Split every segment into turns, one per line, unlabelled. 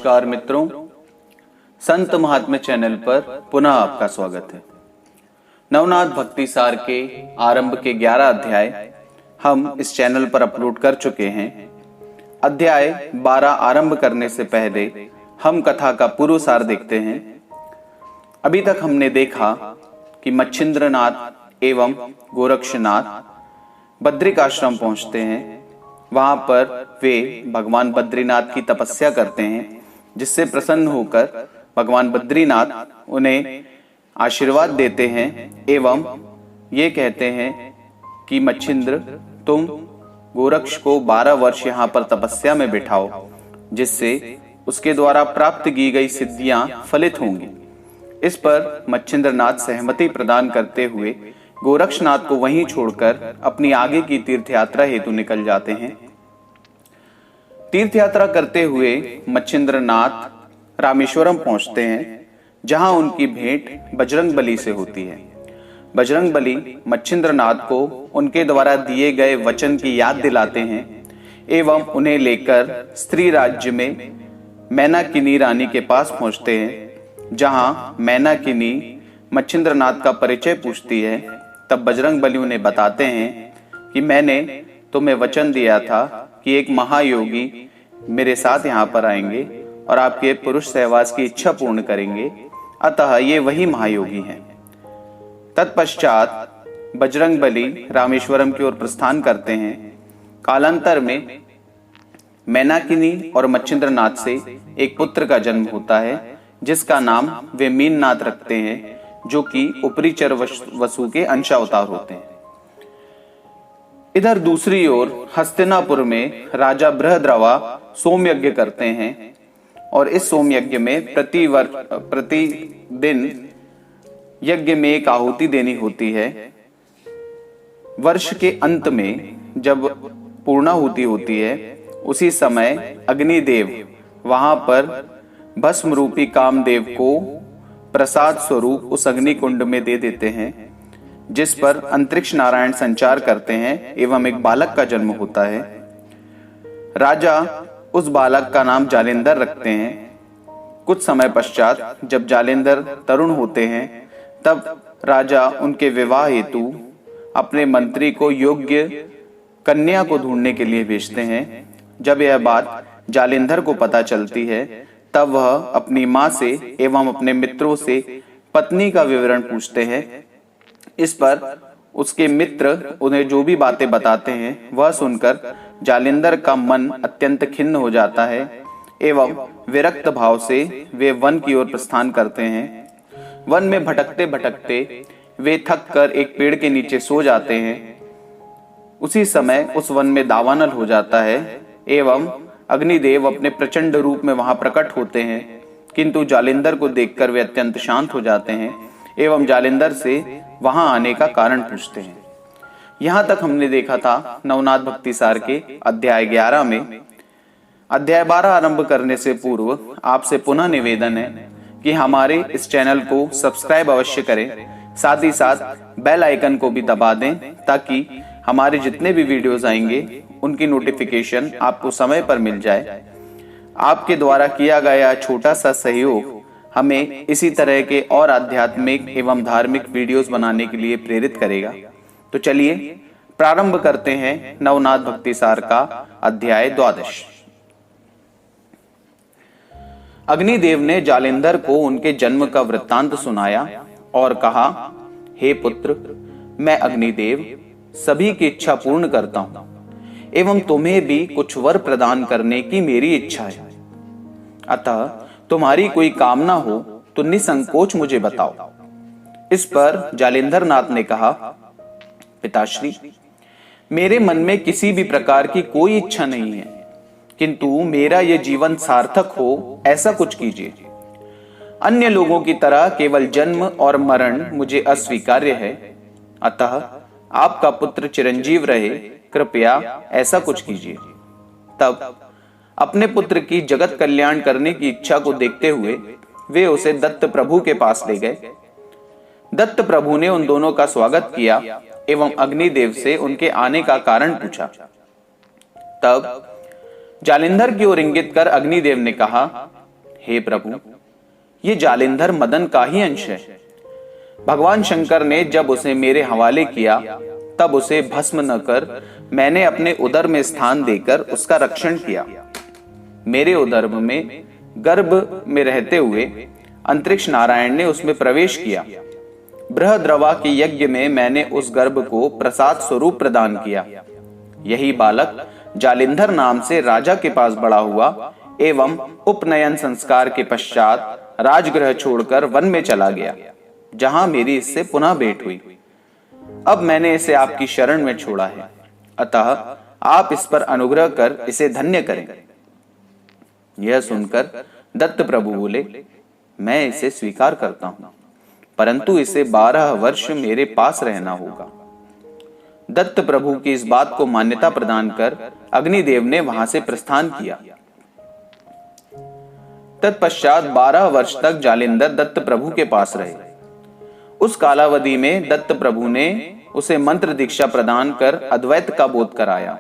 नमस्कार मित्रों, संत महात्म्य चैनल पर पुनः आपका स्वागत है। नवनाथ भक्ति सार के आरंभ के 11 अध्याय हम इस चैनल पर अपलोड कर चुके हैं। अध्याय 12 आरंभ करने से पहले हम कथा का पूर्व सार देखते हैं। अभी तक हमने देखा कि मच्छिंद्रनाथ एवं गोरक्षनाथ बद्रिकाश्रम पहुंचते हैं। वहां पर वे भगवान बद्रीनाथ की तपस्या करते हैं, जिससे प्रसन्न होकर भगवान बद्रीनाथ उन्हें आशीर्वाद देते हैं एवं ये कहते हैं कि मच्छिंद्र, तुम गोरक्ष को 12 वर्ष यहाँ पर तपस्या में बिठाओ, जिससे उसके द्वारा प्राप्त की गई सिद्धियां फलित होंगी। इस पर मच्छिंद्रनाथ सहमति प्रदान करते हुए गोरक्षनाथ को वहीं छोड़कर अपनी आगे की तीर्थ यात्रा हेतु निकल जाते हैं। तीर्थ यात्रा करते हुए मच्छिंद्रनाथ रामेश्वरम पहुंचते हैं, जहां उनकी भेंट बजरंगबली से होती है। बजरंगबली मच्छिंद्रनाथ को उनके द्वारा दिए गए वचन की याद दिलाते हैं एवं उन्हें लेकर स्त्री राज्य में मैनाकिनी रानी के पास पहुंचते हैं। जहां मैनाकिनी मच्छिंद्रनाथ का परिचय पूछती है, तब बजरंगबली उन्हें बताते हैं कि मैंने तुम्हें वचन दिया था कि एक महायोगी मेरे साथ यहाँ पर आएंगे और आपके पुरुष सहवास की इच्छा पूर्ण करेंगे, अतः ये वही महायोगी हैं। तत्पश्चात बजरंगबली रामेश्वरम की ओर प्रस्थान करते हैं। कालांतर में मैनाकिनी और मच्छिंद्रनाथ से एक पुत्र का जन्म होता है, जिसका नाम वे मीननाथ रखते हैं, जो कि ऊपरीचर वसु के अंशावतार होते हैं। इधर दूसरी ओर हस्तिनापुर में राजा बृहद्रवा सोम यज्ञ करते हैं और इस सोम यज्ञ में प्रतिदिन यज्ञ में एक आहुति देनी होती है। वर्ष के अंत में जब पूर्णाहुति होती है, उसी समय अग्निदेव वहां पर भस्म रूपी कामदेव को प्रसाद स्वरूप उस अग्निकुंड में दे देते हैं, जिस पर अंतरिक्ष नारायण संचार करते हैं एवं एक बालक का जन्म होता है। राजा उस बालक का नाम जालिंदर रखते हैं। कुछ समय पश्चात जब जालिंदर तरुण होते हैं, तब राजा उनके विवाह हेतु अपने मंत्री को योग्य कन्या को ढूंढने के लिए भेजते हैं। जब यह बात जालिंदर को पता चलती है, तब वह अपनी मां से एवं अपने मित्रों से पत्नी का विवरण पूछते हैं। इस पर उसके मित्र उन्हें जो भी बातें बताते हैं, वह सुनकर जालिंदर का मन अत्यंत खिन्न हो जाता है एवं विरक्त भाव से वे वन की ओर प्रस्थान करते हैं। वन में भटकते भटकते वे थक कर एक पेड़ के नीचे सो जाते हैं। उसी समय उस वन में दावानल हो जाता है एवं अग्निदेव अपने प्रचंड रूप में वहां प्रकट होते हैं, किंतु जालिंदर को देखकर वे अत्यंत शांत हो जाते हैं एवं जालिंदर से वहां आने का कारण पूछते हैं। यहां तक हमने देखा था नवनाथ भक्ति सार के अध्याय 11 में। अध्याय 12 आरंभ करने से पूर्व आपसे पुनः निवेदन है कि हमारे इस चैनल को सब्सक्राइब अवश्य करें, साथ ही साथ बेल आइकन को भी दबा दें, ताकि हमारे जितने भी वीडियोस आएंगे उनकी नोटिफिकेशन आपको समय पर मिल जाए। आपके द्वारा किया गया छोटा सा सहयोग हमें इसी तरह के और आध्यात्मिक एवं धार्मिक वीडियोस बनाने के लिए प्रेरित करेगा। तो चलिए प्रारंभ करते हैं नवनाथ भक्ति सार का अध्याय 12। अग्निदेव ने जालिंदर को उनके जन्म का वृत्तांत सुनाया और कहा, हे पुत्र, मैं अग्निदेव सभी की इच्छा पूर्ण करता हूं एवं तुम्हें भी कुछ वर प्रदान करने की मेरी इच्छा है। अतः तुम्हारी कोई कामना हो तो निसंकोच मुझे बताओ। इस पर जालिंदर नाथ ने कहा, पिताश्री, मेरे मन में किसी भी प्रकार की कोई इच्छा नहीं है, किंतु मेरा यह जीवन सार्थक हो ऐसा कुछ कीजिए। अन्य लोगों की तरह केवल जन्म और मरण मुझे अस्वीकार्य है, अतः आपका पुत्र चिरंजीव रहे, कृपया ऐसा कुछ कीजिए। तब अपने पुत्र की जगत कल्याण करने की इच्छा को देखते हुए वे उसे दत्त प्रभु के पास ले गए। दत्त प्रभु ने उन दोनों का स्वागत किया एवं अग्निदेव से उनके आने का कारण पूछा। तब जालिंधर की ओर इंगित कर अग्निदेव ने कहा, हे प्रभु, ये जालिंधर मदन का ही अंश है। भगवान शंकर ने जब उसे मेरे हवाले किया तब उसे भस्म न कर मैंने अपने उदर में स्थान देकर उसका रक्षण किया। मेरे उदर में गर्भ में रहते हुए अंतरिक्ष नारायण ने उसमें प्रवेश किया। बृहद्रवा के यज्ञ में मैंने उस गर्भ को प्रसाद स्वरूप प्रदान किया। यही बालक जालिंधर नाम से राजा के पास बड़ा हुआ एवं उपनयन संस्कार के पश्चात राजगृह छोड़कर वन में चला गया, जहां मेरी इससे पुनः भेंट हुई। अब मैंने इसे आपकी शरण में छोड़ा है, अतः आप इस पर अनुग्रह कर इसे धन्य करें। यह सुनकर दत्त प्रभु बोले, मैं इसे स्वीकार करता हूं, परंतु इसे 12 वर्ष मेरे पास रहना होगा। दत्त प्रभु की इस बात को मान्यता प्रदान कर अग्निदेव ने वहां से प्रस्थान किया। तत्पश्चात 12 वर्ष तक जालिंधर दत्त प्रभु के पास रहे। उस कालावधि में दत्त प्रभु ने उसे मंत्र दीक्षा प्रदान कर अद्वैत का बोध कराया।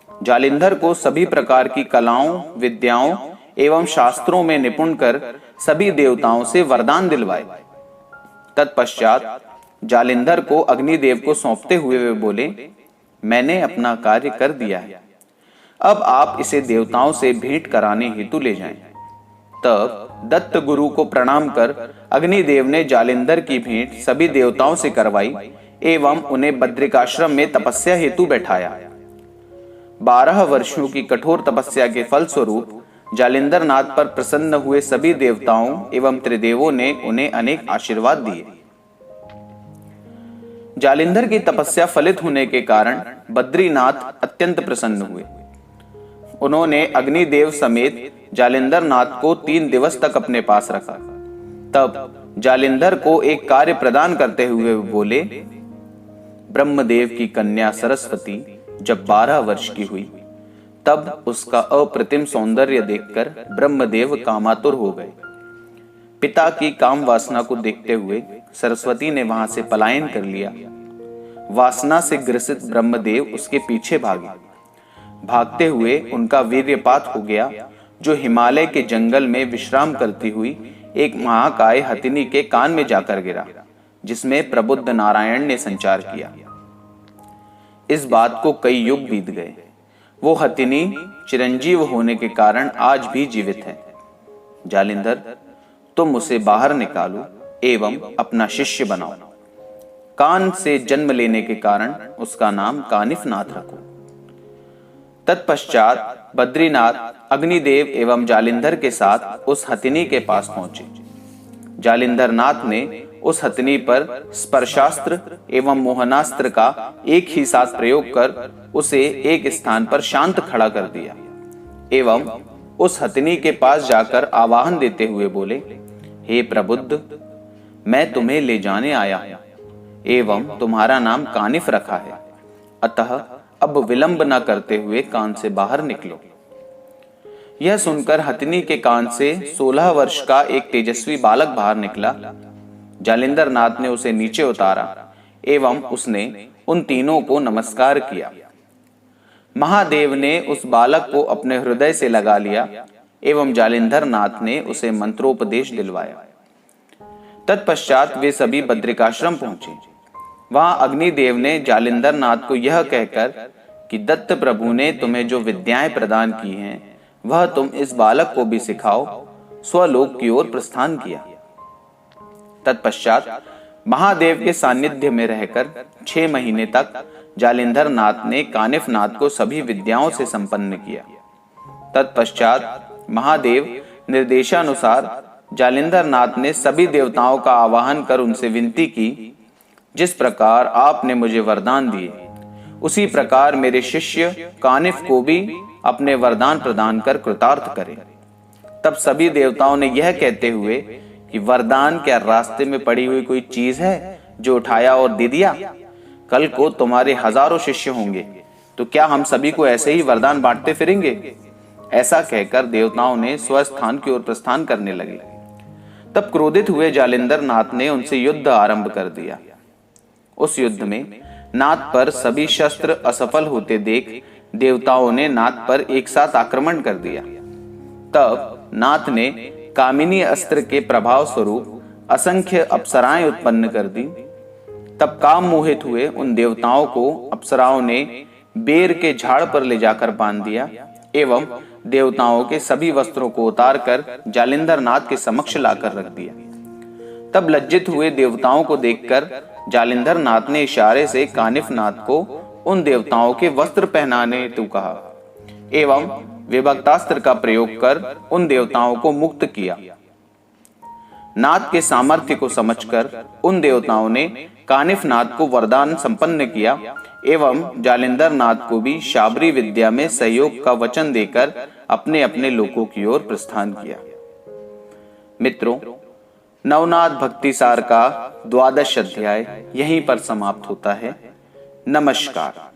जालिंधर को सभी प्रकार की कलाओं, विद्याओं एवं शास्त्रों में निपुण कर सभी देवताओं से वरदान दिलवाए। तत्पश्चात जालिंधर को अग्निदेव को सौंपते हुए वे बोले, मैंने अपना कार्य कर दिया है, अब आप इसे देवताओं से भेंट कराने हेतु ले जाएं। तब दत्त गुरु को प्रणाम कर अग्निदेव ने जालिंधर की भेंट सभी देवताओं से करवाई एवं उन्हें बद्रिकाश्रम में तपस्या हेतु बैठाया। 12 वर्षों की कठोर तपस्या के फल स्वरूप जालिंधर नाथ पर प्रसन्न हुए सभी देवताओं एवं त्रिदेवों ने उन्हें अनेक आशीर्वाद दिए। जालिंधर की तपस्या फलित होने के कारण बद्रीनाथ अत्यंत प्रसन्न हुए। उन्होंने अग्निदेव समेत जालिंधर नाथ को 3 दिवस तक अपने पास रखा। तब जालिंधर को एक कार्य प्रदान करते हुए बोले, ब्रह्मदेव की कन्या सरस्वती जब 12 वर्ष की हुई तब उसका अप्रतिम सौंदर्य देखकर ब्रह्मदेव कामातुर हो गए। पिता की काम वासना को देखते हुए सरस्वती ने वहां से पलायन कर लिया। वासना से ग्रसित ब्रह्मदेव उसके पीछे भागे। भागते हुए उनका वीर्यपात हो गया, जो हिमालय के जंगल में विश्राम करती हुई एक महाकाय हथिनी के कान में जाकर गिरा, जिसमें प्रबुद्ध नारायण ने संचार किया। इस बात को कई युग बीत गए। वो हथिनी चिरंजीव होने के कारण आज भी जीवित है। जालिंधर, तुम उसे बाहर निकालो एवं अपना शिष्य बनाओ। कान से जन्म लेने के कारण उसका नाम कानिफनाथ रखो। तत्पश्चात बद्रीनाथ अग्निदेव एवं जालिंधर के साथ उस हथिनी के पास पहुंचे। जालिंधर नाथ ने उस हथिनी पर स्पर्शास्त्र एवं मोहनास्त्र का एक ही साथ प्रयोग कर उसे एक स्थान पर शांत खड़ा कर दिया एवं उस हथिनी के पास जाकर आवाहन देते हुए बोले, हे प्रबुद्ध, मैं तुम्हें ले जाने आया हूं एवं तुम्हारा नाम कानिफ रखा है, अतः अब विलंब न करते हुए कान से बाहर निकलो। यह सुनकर हथिनी के कान से 16 वर्ष का एक तेजस्वी बालक बाहर निकला। जालिंधर नाथ ने उसे नीचे उतारा एवं उसने उन तीनों को नमस्कार किया। महादेव ने उस बालक को अपने हृदय से लगा लिया एवं जालिंधर नाथ ने उसे मंत्रोपदेश दिलवाया। तत्पश्चात वे सभी बद्रिकाश्रम पहुंचे। वहां अग्निदेव ने जालिंधर नाथ को यह कहकर कि दत्त प्रभु ने तुम्हें जो विद्याएं प्रदान की हैं वह तुम इस बालक को भी सिखाओ, स्वलोक की ओर प्रस्थान किया। तत्पश्चात महादेव के सानिध्य में रहकर 6 महीने तक जालिंधर नाथ ने कानिफ नाथ को सभी विद्याओं से संपन्न किया। तत्पश्चात महादेव निर्देशानुसार जालिंधर नाथ ने सभी देवताओं का आवाहन कर उनसे विनती की, जिस प्रकार आपने मुझे वरदान दिए उसी प्रकार मेरे शिष्य कानिफ को भी अपने वरदान प्रदान कर कृतार्थ करें। तब सभी देवताओं ने यह कहते हुए कि वरदान क्या रास्ते में पड़ी हुई कोई चीज है जो उठाया और दे दिया? कल को तुम्हारे हजारों शिष्य होंगे, तो क्या हम सभी को ऐसे ही वरदान बांटते फिरेंगे? ऐसा कहकर देवताओं ने स्वस्थान की ओर प्रस्थान करने लगे। तब क्रोधित हुए जालिंधर नाथ ने उनसे युद्ध आरंभ कर दिया। उस युद्ध में नाथ पर सभी शस्त्र असफल होते देख देवताओं ने नाथ पर एक साथ आक्रमण कर दिया। तब नाथ ने कामिनी अस्त्र के प्रभाव स्वरूप असंख्य अप्सराएं उत्पन्न कर दी। तब काम मोहित हुए उन देवताओं को अप्सराओं ने बेर के झाड़ पर ले जाकर बांध दिया एवं देवताओं के सभी वस्त्रों को उतारकर जालिंधर नाथ के समक्ष लाकर रख दिया। तब लज्जित हुए देवताओं को देखकर जालिंधर नाथ ने इशारे से कानिफ नाथ को उन देवताओं के वस्त्र पहनाने को कहा एवं विभक्तास्त्र का प्रयोग कर उन देवताओं को मुक्त किया। नाथ के सामर्थ्य को समझकर उन देवताओं ने कानिफ नाथ को वरदान संपन्न किया एवं जालिंधर नाथ को भी शाबरी विद्या में सहयोग का वचन देकर अपने अपने लोकों की ओर प्रस्थान किया। मित्रों, नवनाथ भक्ति सार का 12वां अध्याय यहीं पर समाप्त होता है। नमस्कार।